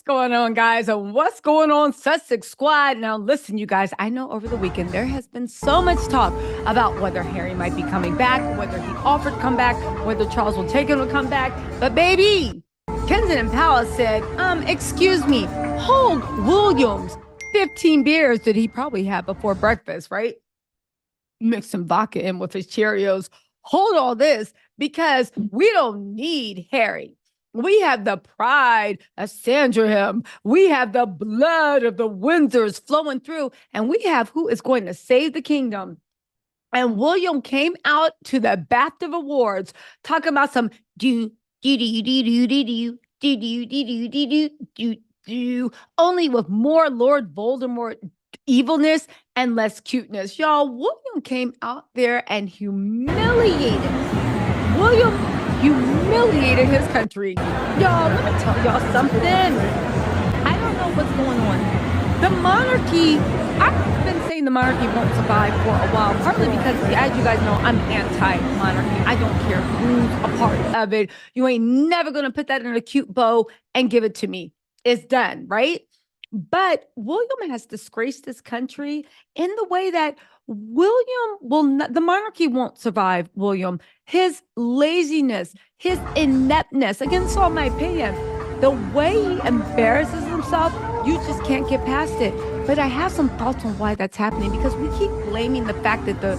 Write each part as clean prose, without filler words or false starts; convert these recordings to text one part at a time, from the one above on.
going on, guys? And what's going on, Sussex Squad? Now, listen, you guys, I know over the weekend there has been so much talk about whether Harry might be coming back, whether he offered to come back, whether Charles will take him to come back. But baby, Kensington Palace said, excuse me, hold William's 15 beers that he probably had before breakfast, right? Mix some vodka in with his Cheerios. Hold all this because we don't need Harry. We have the pride of Sandringham. We have the blood of the Windsors flowing through, and we have who is going to save the kingdom. And William came out to the BAFTA Awards talking about some only with more Lord Voldemort evilness and less cuteness. Y'all, William came out there and humiliated his country. Y'all, let me tell y'all something. I don't know what's going on. The monarchy, I've been saying the monarchy won't survive for a while, partly because, as you guys know, I'm anti-monarchy. I don't care who's a part of it. You ain't never going to put that in a cute bow and give it to me. It's done, right? But William has disgraced this country in the way that William will not, the monarchy won't survive William. His laziness, his ineptness, against all my opinion, the way he embarrasses himself, you just can't get past it. But I have some thoughts on why that's happening, because we keep blaming the fact that the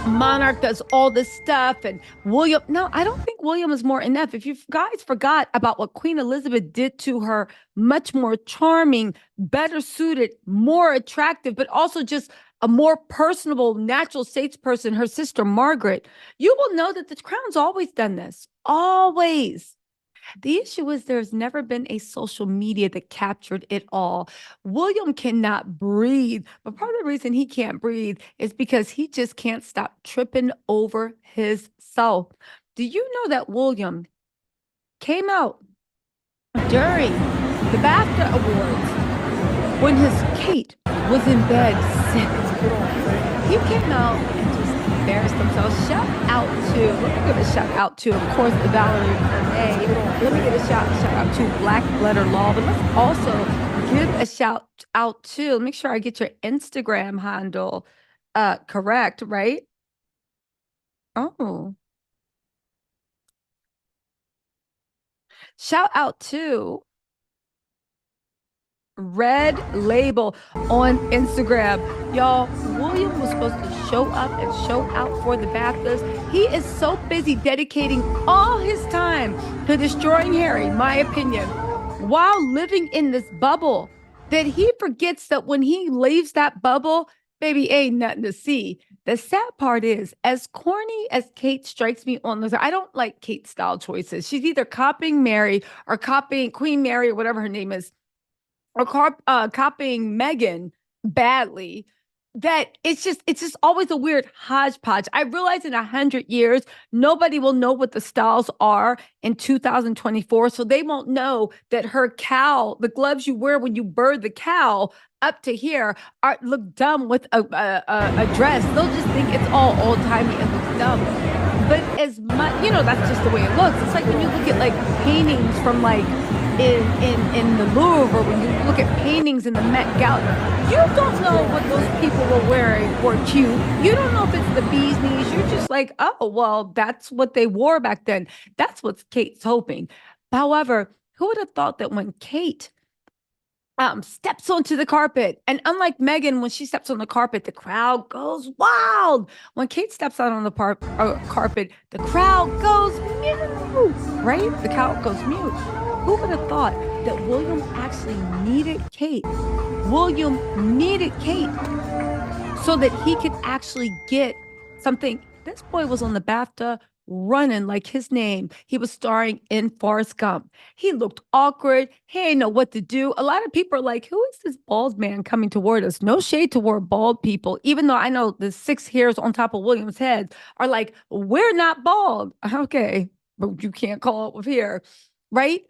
monarch does all this stuff and William. No, I don't think William is more inept. If you guys forgot about what Queen Elizabeth did to her much more charming, better suited, more attractive, but also just a more personable, natural statesperson, her sister Margaret, you will know that the Crown's always done this. Always. The issue is there's never been a social media that captured it all. William cannot breathe, but part of the reason he can't breathe is because he just can't stop tripping over himself. Do you know that William came out during the BAFTA Awards when his Kate was in bed sick? He came out and just embarrassed themselves. Shout out to, let me give a shout out to, of course, Valerie Renee. Let me give a shout out to Black Letter Law, but let's also give a shout out to, make sure I get your Instagram handle correct, right? Oh. Shout out to Red Label on Instagram. Y'all, William was supposed to show up and show out for the BAFTAs. He is so busy dedicating all his time to destroying Harry, my opinion, while living in this bubble, that he forgets that when he leaves that bubble, baby, ain't nothing to see. The sad part is, as corny as Kate strikes me on this, I don't like Kate's style choices. She's either copying Mary or copying Queen Mary or whatever her name is, or copying Meghan badly. That it's just always a weird hodgepodge. I realize in 100 years, nobody will know what the styles are in 2024. So they won't know that her cowl, the gloves you wear when you bird the cow up to here, look dumb with a dress. They'll just think it's all old-timey and looks dumb. But as much, that's just the way it looks. It's like when you look at like paintings from like in the Louvre, or when you look at paintings in the Met Gala, you don't know what those people were wearing or cute. You don't know if it's the bee's knees. You're just like, oh, well, that's what they wore back then. That's what Kate's hoping. However, who would have thought that when Kate steps onto the carpet, and unlike Meghan, when she steps on the carpet, the crowd goes wild. When Kate steps out on the carpet, the crowd goes mute, right? The crowd goes mute. Who would have thought that William actually needed Kate? William needed Kate so that he could actually get something. This boy was on the BAFTA running like his name. He was starring in Forrest Gump. He looked awkward. He didn't know what to do. A lot of people are like, who is this bald man coming toward us? No shade toward bald people, even though I know the 6 hairs on top of William's head are like, we're not bald. Okay, but you can't call it with hair, right?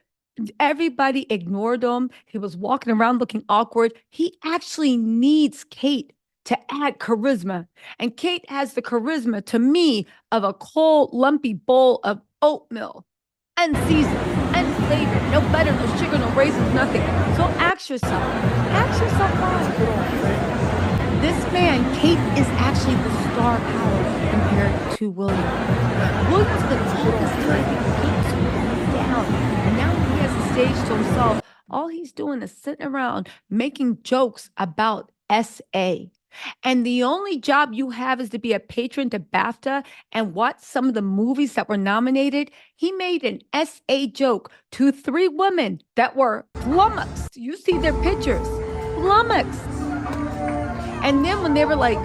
Everybody ignored him. He was walking around looking awkward. He actually needs Kate to add charisma. And Kate has the charisma, to me, of a cold, lumpy bowl of oatmeal, unseasoned, flavor, no butter, no sugar, no raisins, nothing. So ask yourself why. This man, Kate, is actually the star power compared to William. William's been all this time thinking Kate's holding him down. And now he has a stage to himself. All he's doing is sitting around making jokes about SA. And the only job you have is to be a patron to BAFTA and watch some of the movies that were nominated. He made an SA joke to 3 women that were flummoxed. You see their pictures, flummoxed. And then when they were like,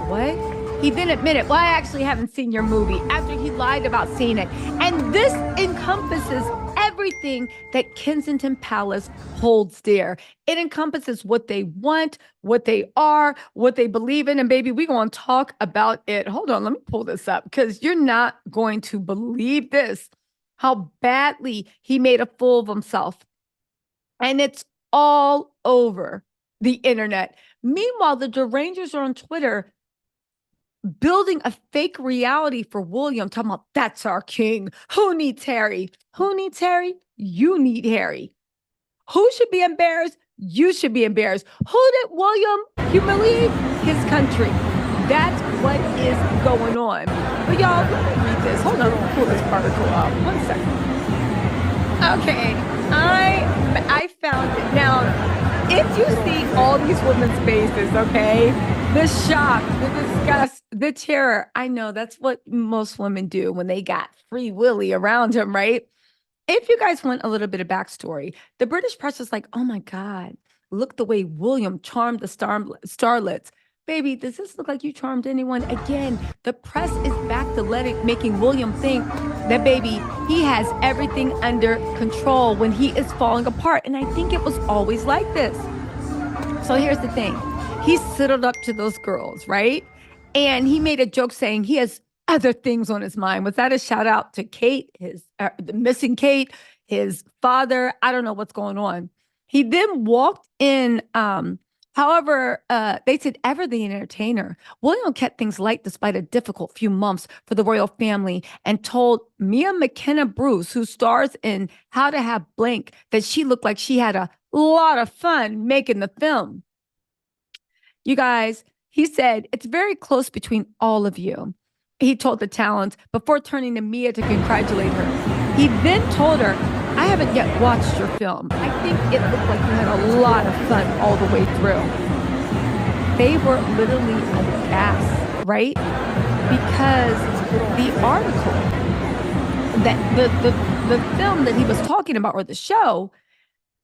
what? He then admitted, well, I actually haven't seen your movie, after he lied about seeing it. And this encompasses everything that Kensington Palace holds dear. It encompasses what they want, what they are, what they believe in. And baby, we're going to talk about it. Hold on, let me pull this up because you're not going to believe this, how badly he made a fool of himself. And it's all over the internet. Meanwhile, the derangers are on Twitter building a fake reality for William, talking about that's our king. Who needs Harry? Who needs Harry? You need Harry. Who should be embarrassed? You should be embarrassed. Who did William humiliate? His country. That's what is going on. But y'all, let me read this. Hold on, I'll pull this article up. 1 second. Okay, I found it. Now, if you see all these women's faces, okay, the shock, the disgust, the terror, I know that's what most women do when they got Free Willy around him, right? If you guys want a little bit of backstory, the British press was like, oh my God, look the way William charmed the starlets. Baby, does this look like you charmed anyone? Again, the press is back to making William think that, baby, he has everything under control when he is falling apart. And I think it was always like this. So here's the thing. He sidled up to those girls, right? And he made a joke saying he has other things on his mind. Was that a shout out to Kate, the missing Kate, his father? I don't know what's going on. He then walked in. However, they said ever the entertainer, William kept things light despite a difficult few months for the royal family and told Mia McKenna Bruce, who stars in How to Have Blank, that she looked like she had a lot of fun making the film. You guys, he said, it's very close between all of you, he told the talent before turning to Mia to congratulate her. He then told her, I haven't yet watched your film. I think it looked like you had a lot of fun all the way through. They were literally aghast, right? Because the article, that the film that he was talking about, or the show,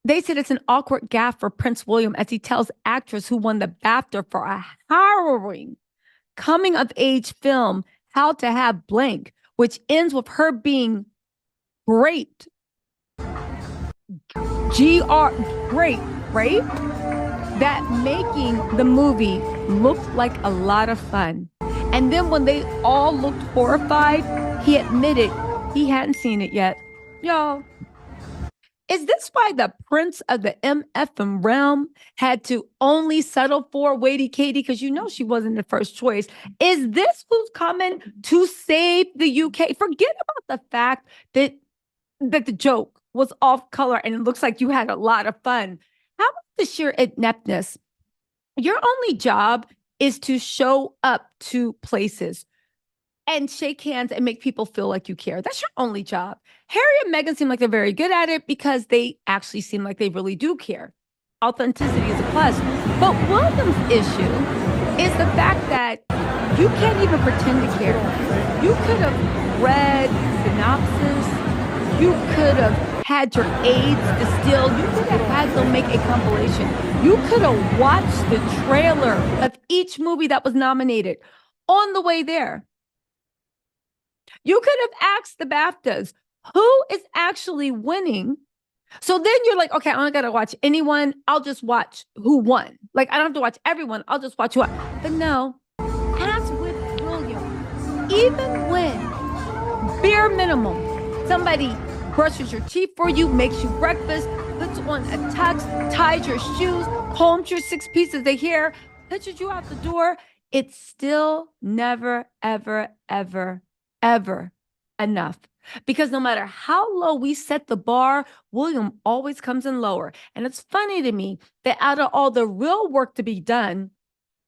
they said it's an awkward gaffe for Prince William as he tells actress who won the BAFTA for a harrowing coming-of-age film, How to Have Blank, which ends with her being raped. gRApe, right? That making the movie looked like a lot of fun. And then when they all looked horrified, he admitted he hadn't seen it yet. Y'all, is this why the prince of the MF realm had to only settle for Waity Katie? Because you know she wasn't the first choice. Is this who's coming to save the UK? Forget about the fact that the joke was off color and it looks like you had a lot of fun. How about the sheer ineptness? Your only job is to show up to places and shake hands and make people feel like you care. That's your only job. Harry and Meghan seem like they're very good at it because they actually seem like they really do care. Authenticity is a plus. But William's issue is the fact that you can't even pretend to care. You could have read synopsis. You could have had your aides distill. You could have had them make a compilation. You could have watched the trailer of each movie that was nominated on the way there. You could have asked the BAFTAs, who is actually winning? So then you're like, okay, I don't got to watch anyone. I'll just watch who won. Like, I don't have to watch everyone. I'll just watch who won. But no, as with William, even when, bare minimum, somebody brushes your teeth for you, makes you breakfast, puts on a tux, ties your shoes, combs your 6 pieces of hair, pushes you out the door, it's still never, ever, ever, ever enough. because no matter how low we set the bar, William always comes in lower. And it's funny to me that out of all the real work to be done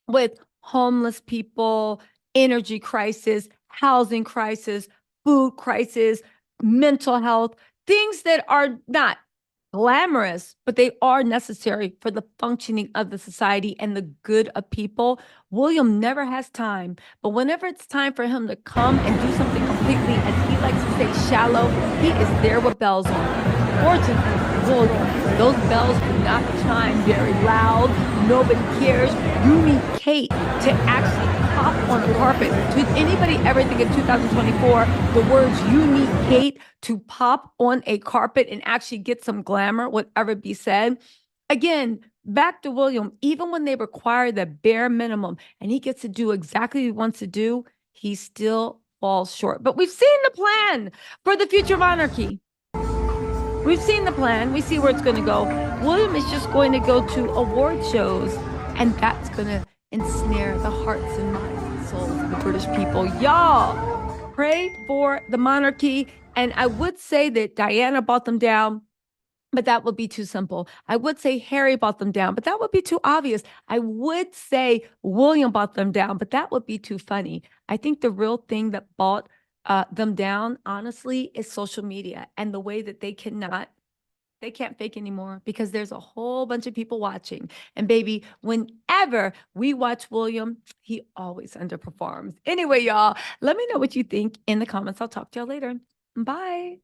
with homeless people, energy crisis, housing crisis, food crisis, mental health, things that are not glamorous, but they are necessary for the functioning of the society and the good of people. William never has time, but whenever it's time for him to come and do something completely, as he likes to say, shallow, he is there with bells on. Fortunately, William, those bells do not chime very loud. Nobody cares. You need Kate to actually pop on a carpet. Did anybody ever think in 2024 the words "you need Kate" to pop on a carpet and actually get some glamour would ever be said? Again, back to William, even when they require the bare minimum and he gets to do exactly what he wants to do, he still falls short. But we've seen the plan for the future monarchy. We've seen the plan. We see where it's going to go. William is just going to go to award shows, and that's going to ensnare the hearts and minds and souls of the British people. Y'all, pray for the monarchy. And I would say that Diana brought them down, but that would be too simple. I would say Harry brought them down, but that would be too obvious. I would say William brought them down, but that would be too funny. I think the real thing that brought them down, honestly, is social media and the way that they can't fake anymore because there's a whole bunch of people watching. And baby, whenever we watch William, he always underperforms. Anyway, y'all, let me know what you think in the comments. I'll talk to y'all later. Bye.